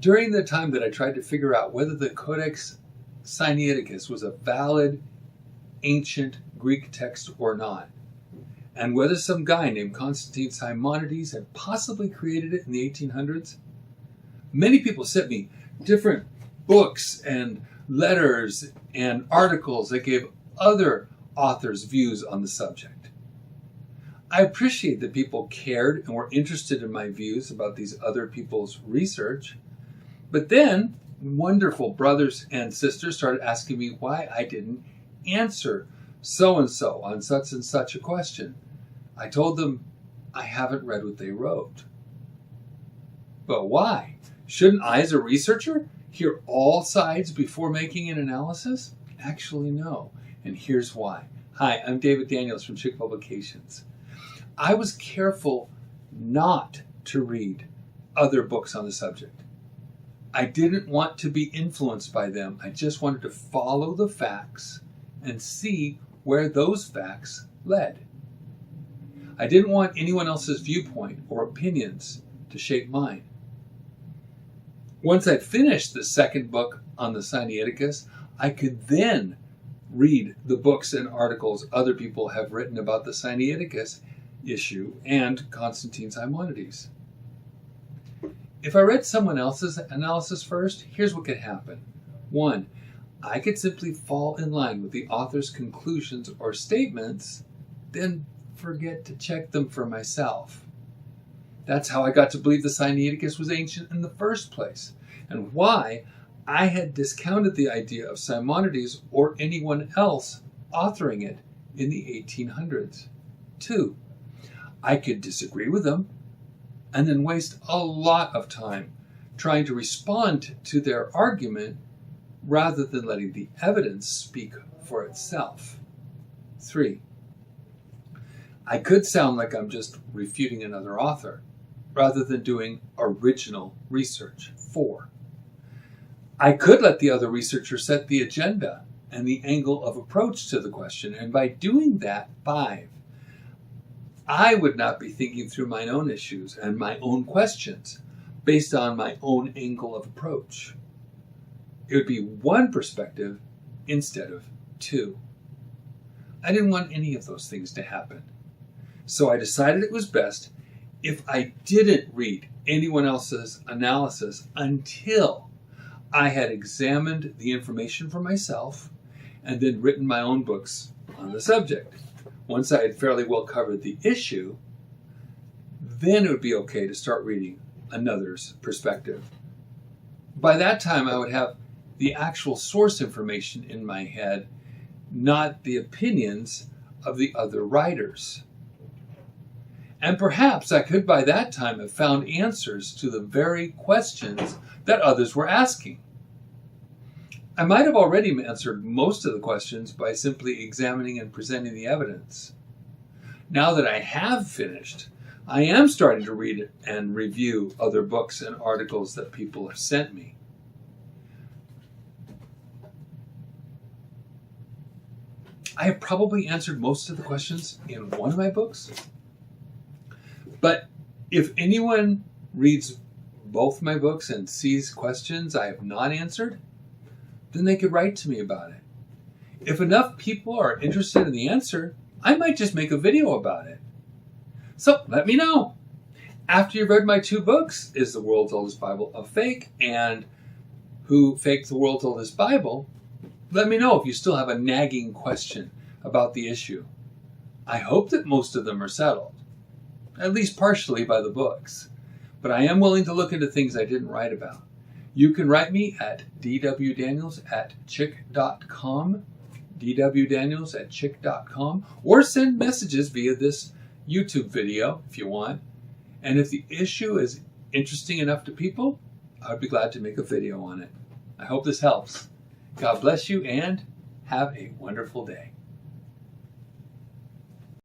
During the time that I tried to figure out whether the Codex Sinaiticus was a valid ancient Greek text or not, and whether some guy named Constantine Simonides had possibly created it in the 1800s, many people sent me different books and letters and articles that gave other authors' views on the subject. I appreciate that people cared and were interested in my views about these other people's research, but then wonderful brothers and sisters started asking me why I didn't answer so-and-so on such and such a question. I told them I haven't read what they wrote. But why? Shouldn't I, as a researcher, hear all sides before making an analysis? Actually, no. And here's why. Hi, I'm David Daniels from Chick Publications. I was careful not to read other books on the subject. I didn't want to be influenced by them. I just wanted to follow the facts and see where those facts led. I didn't want anyone else's viewpoint or opinions to shape mine. Once I finished the second book on the Sinaiticus, I could then read the books and articles other people have written about the Sinaiticus issue and Constantine Simonides. If I read someone else's analysis first, here's what could happen. 1, I could simply fall in line with the author's conclusions or statements, then forget to check them for myself. That's how I got to believe the Sinaiticus was ancient in the first place, and why I had discounted the idea of Simonides or anyone else authoring it in the 1800s. 2, I could disagree with them and then waste a lot of time trying to respond to their argument rather than letting the evidence speak for itself. 3, I could sound like I'm just refuting another author rather than doing original research. 4, I could let the other researcher set the agenda and the angle of approach to the question, and by doing that, 5, I would not be thinking through my own issues and my own questions based on my own angle of approach. It would be one perspective instead of 2. I didn't want any of those things to happen. So I decided it was best if I didn't read anyone else's analysis until I had examined the information for myself and then written my own books on the subject. Once I had fairly well covered the issue, then it would be okay to start reading another's perspective. By that time, I would have the actual source information in my head, not the opinions of the other writers. And perhaps I could by that time have found answers to the very questions that others were asking. I might have already answered most of the questions by simply examining and presenting the evidence. Now that I have finished, I am starting to read and review other books and articles that people have sent me. I have probably answered most of the questions in one of my books, but if anyone reads both my books and sees questions I have not answered, then they could write to me about it. If enough people are interested in the answer, I might just make a video about it. So let me know. After you've read my 2 books, Is the World's Oldest Bible a Fake? And Who Faked the World's Oldest Bible? Let me know if you still have a nagging question about the issue. I hope that most of them are settled, at least partially by the books. But I am willing to look into things I didn't write about. You can write me at dwdaniels@chick.com, dwdaniels@chick.com, or send messages via this YouTube video if you want. And if the issue is interesting enough to people, I would be glad to make a video on it. I hope this helps. God bless you and have a wonderful day.